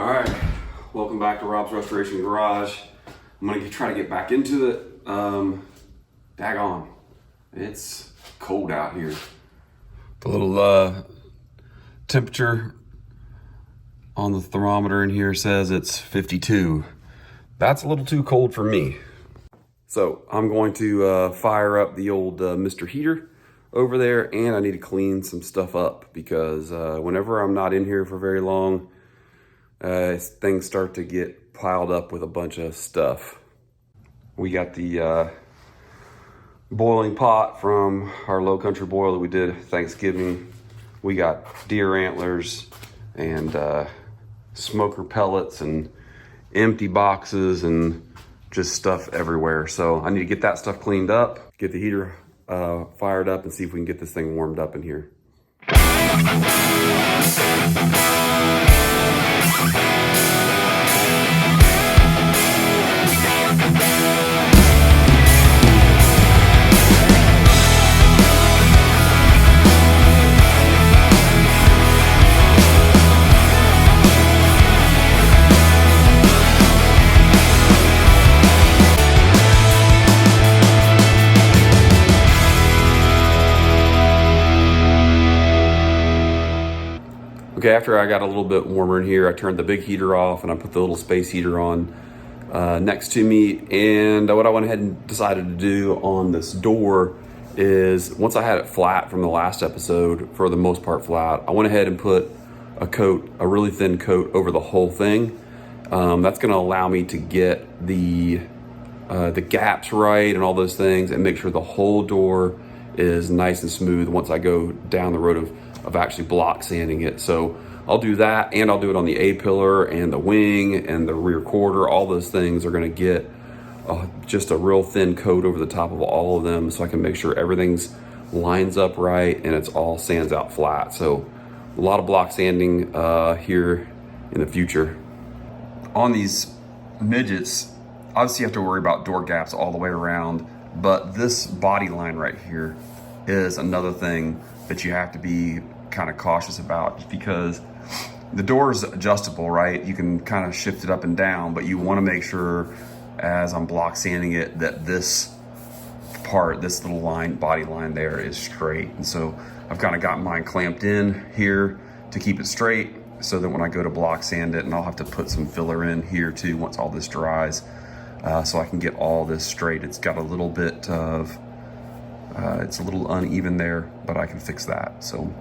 All right, welcome back to Rob's Restoration Garage. I'm gonna try to get back into it. Daggone, it's cold out here. The little temperature on the thermometer in here says it's 52. That's a little too cold for me. So I'm going to fire up the old Mr. Heater over there, and I need to clean some stuff up because whenever I'm not in here for very long, things start to get piled up with a bunch of stuff. We got the boiling pot from our low country boil that we did Thanksgiving. We got deer antlers and smoker pellets and empty boxes and just stuff everywhere. So I need to get that stuff cleaned up, get the heater fired up, and see if we can get this thing warmed up in here. Okay, after I got a little bit warmer in here, I turned the big heater off and I put the little space heater on next to me. And what I went ahead and decided to do on this door is, once I had it flat from the last episode, for the most part flat, I went ahead and put a coat, a really thin coat over the whole thing. That's gonna allow me to get the gaps right and all those things, and make sure the whole door is nice and smooth once I go down the road of actually block sanding it. So I'll do that, and I'll do it on the A-pillar and the wing and the rear quarter. All those things are gonna get just a real thin coat over the top of all of them, so I can make sure everything's lines up right and it's all sands out flat. So a lot of block sanding here in the future. On these midgets, obviously you have to worry about door gaps all the way around, but this body line right here is another thing that you have to be kind of cautious about, because the door is adjustable, right? You can kind of shift it up and down, but you want to make sure, as I'm block sanding it, that this part, this little line, body line there, is straight. And so I've kind of got mine clamped in here to keep it straight, so that when I go to block sand it, and I'll have to put some filler in here too once all this dries, so I can get all this straight. It's got a little bit of it's a little uneven there, but I can fix that. So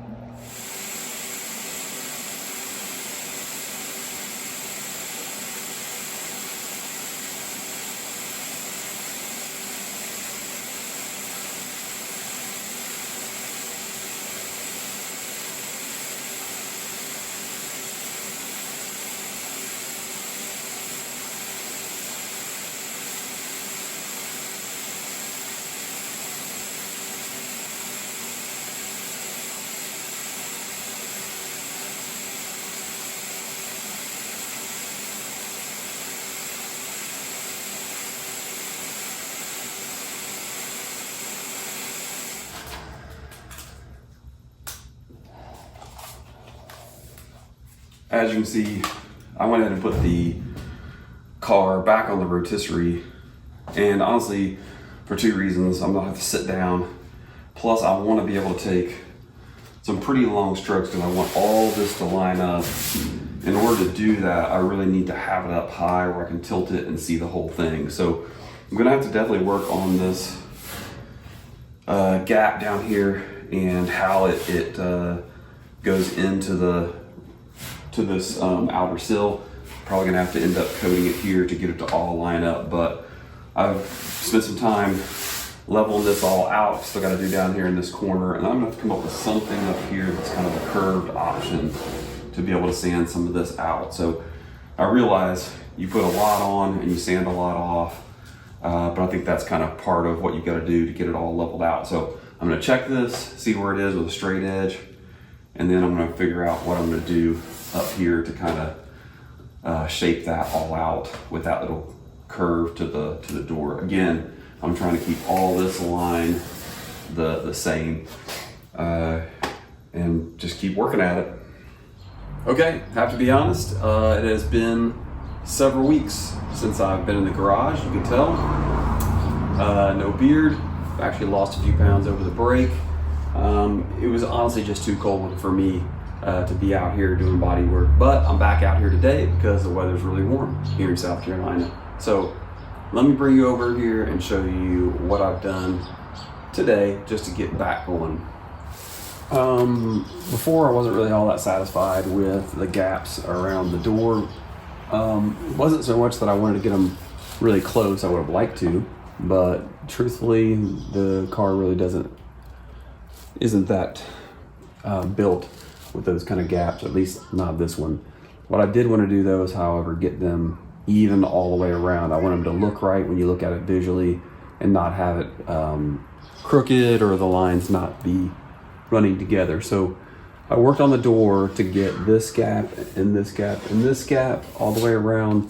as you can see, I went ahead and put the car back on the rotisserie, and honestly, for two reasons. I'm gonna have to sit down, plus I want to be able to take some pretty long strokes because I want all this to line up. In order to do that, I really need to have it up high where I can tilt it and see the whole thing. So I'm gonna have to definitely work on this gap down here and how it goes into this outer sill. Probably gonna have to end up coating it here to get it to all line up, but I've spent some time leveling this all out. Still gotta do down here in this corner, and I'm gonna have to come up with something up here that's kind of a curved option to be able to sand some of this out. So I realize you put a lot on and you sand a lot off, but I think that's kind of part of what you gotta do to get it all leveled out. So I'm gonna check this, see where it is with a straight edge, and then I'm gonna figure out what I'm gonna do up here to kind of shape that all out with that little curve to the door. Again, I'm trying to keep all this line the same, and just keep working at it. Okay, have to be honest, it has been several weeks since I've been in the garage, you can tell. No beard, I've actually lost a few pounds over the break. It was honestly just too cold for me to be out here doing body work, but I'm back out here today because the weather's really warm here in South Carolina. So let me bring you over here and show you what I've done today just to get back going. Before I wasn't really all that satisfied with the gaps around the door. It wasn't so much that I wanted to get them really close. I would have liked to, but truthfully, the car really isn't that built with those kind of gaps, at least not this one. What I did want to do though is, however, get them even all the way around. I want them to look right when you look at it visually and not have it crooked or the lines not be running together. So I worked on the door to get this gap and this gap and this gap all the way around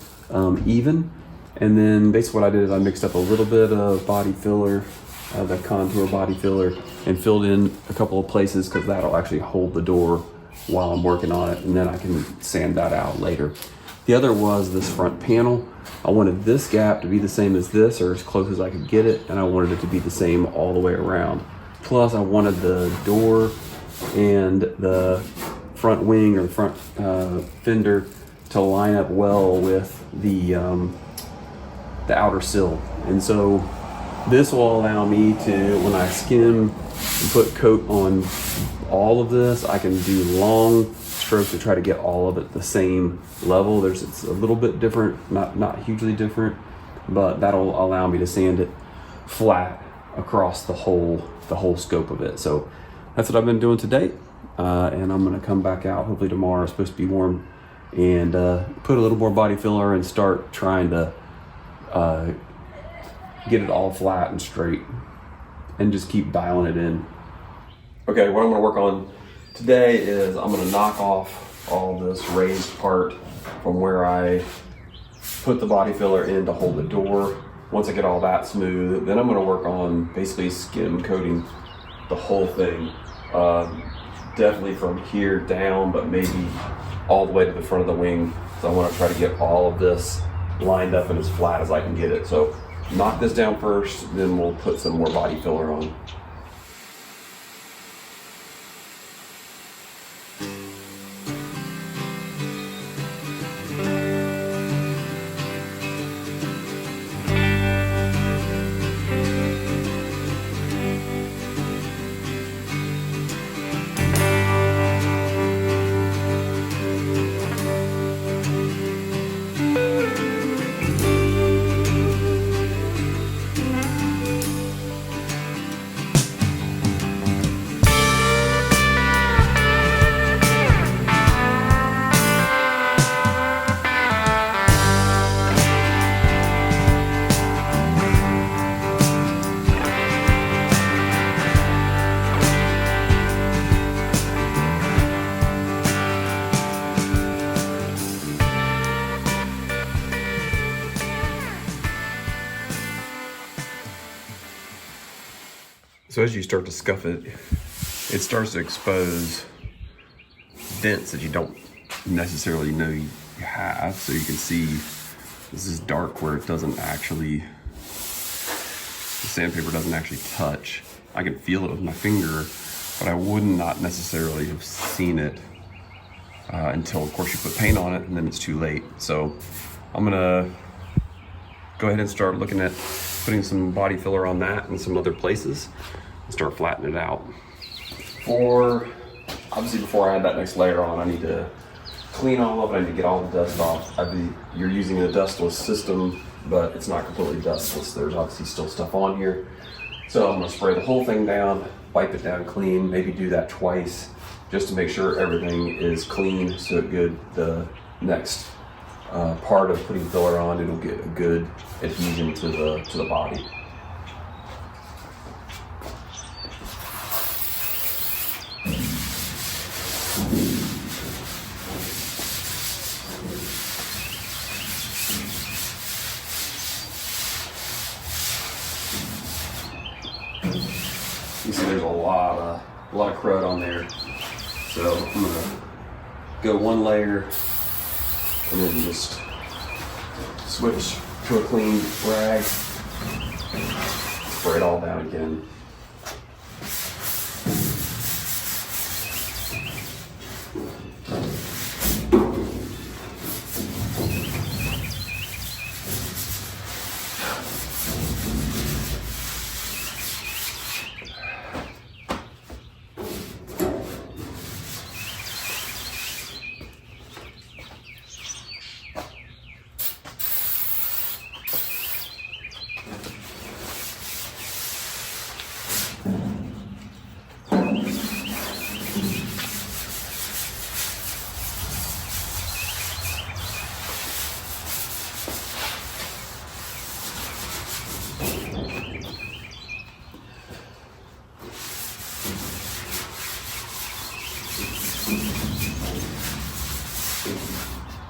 even. And then basically what I did is I mixed up a little bit of body filler, the contour body filler, and filled in a couple of places because that'll actually hold the door while I'm working on it, and then I can sand that out later. The other was this front panel. I wanted this gap to be the same as this, or as close as I could get it, and I wanted it to be the same all the way around. Plus I wanted the door and the front wing or front fender to line up well with the outer sill. And so this will allow me to, when I skim and put coat on all of this, I can do long strokes to try to get all of it the same level. It's a little bit different, not hugely different, but that'll allow me to sand it flat across the whole scope of it. So that's what I've been doing today, and I'm gonna come back out hopefully tomorrow. It's supposed to be warm, and put a little more body filler and start trying to get it all flat and straight and just keep dialing it in. Okay, what I'm gonna work on today is I'm gonna knock off all this raised part from where I put the body filler in to hold the door. Once I get all that smooth, then I'm gonna work on basically skim coating the whole thing. Definitely from here down, but maybe all the way to the front of the wing. So I wanna try to get all of this lined up and as flat as I can get it. So knock this down first, then we'll put some more body filler on. So as you start to scuff it, it starts to expose dents that you don't necessarily know you have. So you can see this is dark where it doesn't actually, the sandpaper doesn't actually touch. I can feel it with my finger, but I would not necessarily have seen it until of course you put paint on it, and then it's too late. So I'm gonna go ahead and start looking at putting some body filler on that and some other places and start flattening it out. Obviously before I add that next layer on, I need to clean all of it. I need to get all the dust off. You're using a dustless system, but it's not completely dustless. There's obviously still stuff on here. So I'm gonna spray the whole thing down, wipe it down clean, maybe do that twice, just to make sure everything is clean so the next part of putting filler on, it'll get a good adhesion to the body. You see there's a lot of crud on there. So I'm gonna go one layer and then just switch to a clean rag, spray it all down again.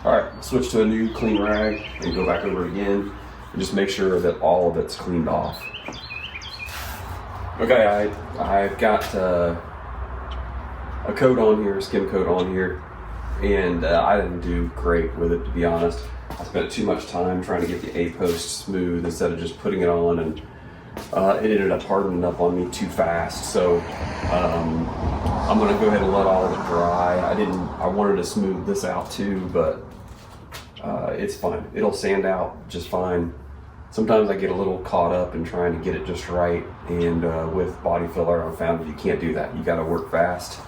All right, switch to a new clean rag and go back over it again and just make sure that all of it's cleaned off. Okay, I've got a coat on here, skim coat on here, and I didn't do great with it, to be honest. I spent too much time trying to get the A-post smooth instead of just putting it on, and it ended up hardening up on me too fast. So I'm gonna go ahead and let all of it dry. I wanted to smooth this out too, but it's fine. It'll sand out just fine. Sometimes I get a little caught up in trying to get it just right, and with body filler, I've found that you can't do that. You gotta work fast,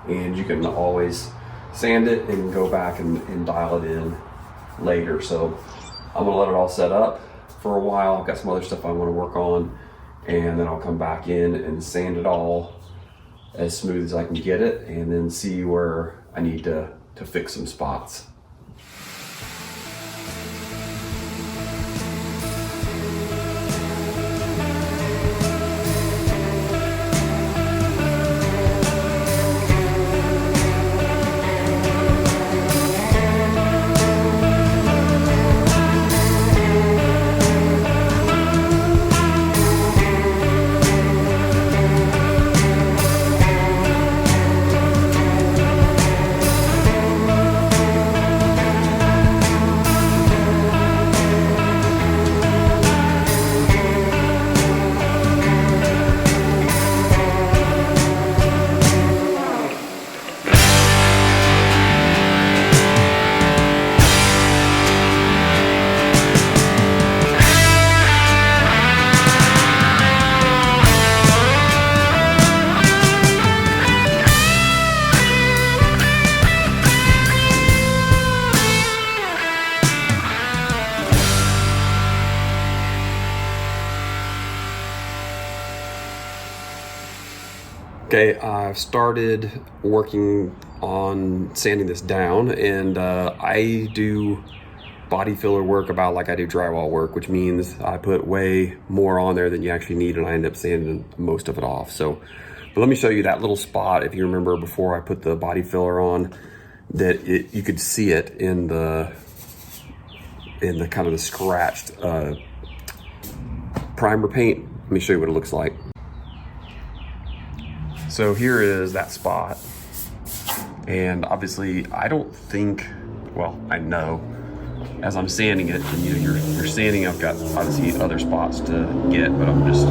and you can always sand it and go back and dial it in later. So I'm gonna let it all set up for a while. I've got some other stuff I wanna work on, and then I'll come back in and sand it all as smooth as I can get it, and then see where I need to fix some spots. Okay, I've started working on sanding this down, and I do body filler work about like I do drywall work, which means I put way more on there than you actually need, and I end up sanding most of it off. So, but let me show you that little spot. If you remember before I put the body filler on, that you could see it in the kind of the scratched primer paint. Let me show you what it looks like. So here is that spot, and obviously I don't think, well, I know as I'm sanding it, and you're sanding, I've got obviously other spots to get, but I'm just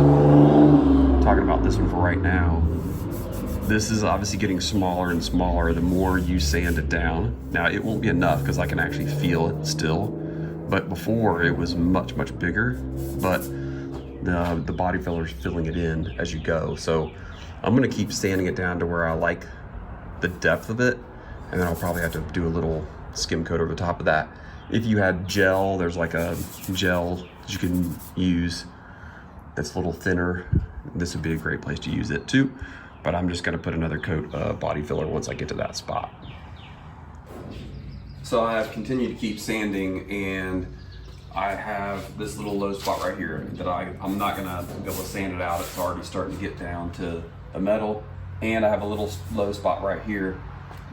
talking about this one for right now. This is obviously getting smaller and smaller the more you sand it down. Now it won't be enough because I can actually feel it still, but before it was much, much bigger, but the body filler is filling it in as you go. So I'm gonna keep sanding it down to where I like the depth of it, and then I'll probably have to do a little skim coat over the top of that. If you had gel, there's like a gel that you can use that's a little thinner. This would be a great place to use it too, but I'm just gonna put another coat of body filler once I get to that spot. So I've continued to keep sanding, and I have this little low spot right here that I'm not gonna be able to sand it out. It's already starting to get down to the metal, and I have a little low spot right here.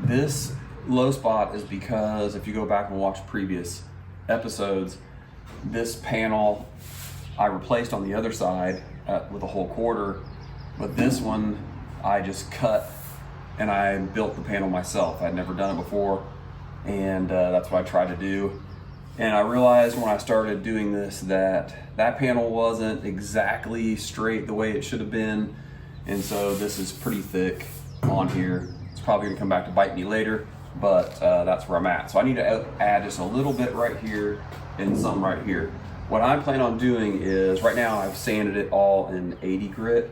This low spot is because if you go back and watch previous episodes, this panel I replaced on the other side with a whole quarter, but this one I just cut and I built the panel myself. I'd never done it before, and that's what I tried to do. And I realized when I started doing this that that panel wasn't exactly straight the way it should have been, and so this is pretty thick on here. It's probably gonna come back to bite me later, but that's where I'm at. So I need to add just a little bit right here and some right here. What I plan on doing is, right now I've sanded it all in 80 grit.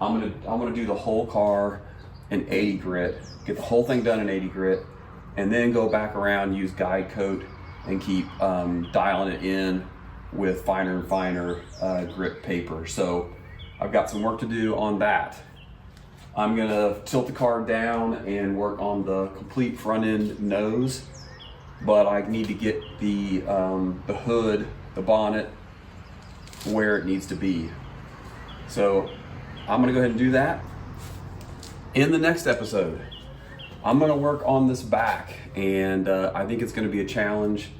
I'm gonna do the whole car in 80 grit, get the whole thing done in 80 grit, and then go back around, use guide coat, and keep dialing it in with finer and finer grit paper. So I've got some work to do on that. I'm gonna tilt the car down and work on the complete front end nose, but I need to get the hood, the bonnet, where it needs to be. So I'm gonna go ahead and do that. In the next episode, I'm gonna work on this back, and I think it's gonna be a challenge,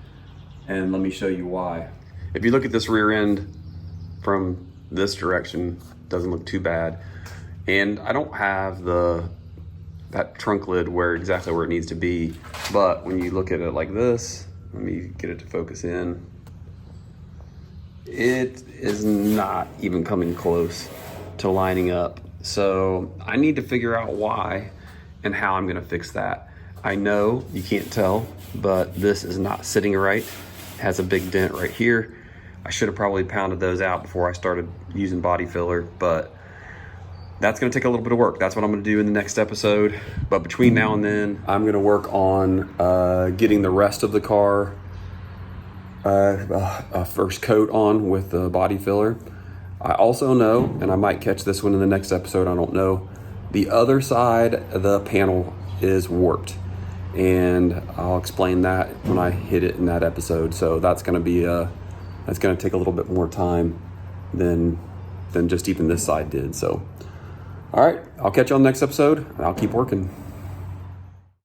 and let me show you why. If you look at this rear end from this direction, it doesn't look too bad. And I don't have that trunk lid exactly where it needs to be, but when you look at it like this, let me get it to focus in, it is not even coming close to lining up. So I need to figure out why and how I'm gonna fix that. I know you can't tell, but this is not sitting right. It has a big dent right here. I should have probably pounded those out before I started using body filler, but that's gonna take a little bit of work. That's what I'm gonna do in the next episode. But between now and then, I'm gonna work on getting the rest of the car a first coat on with the body filler. I also know, and I might catch this one in the next episode, I don't know, the other side of the panel is warped, and I'll explain that when I hit it in that episode. So that's gonna be that's gonna take a little bit more time than just even this side did. So all right, I'll catch you on the next episode, and I'll keep working.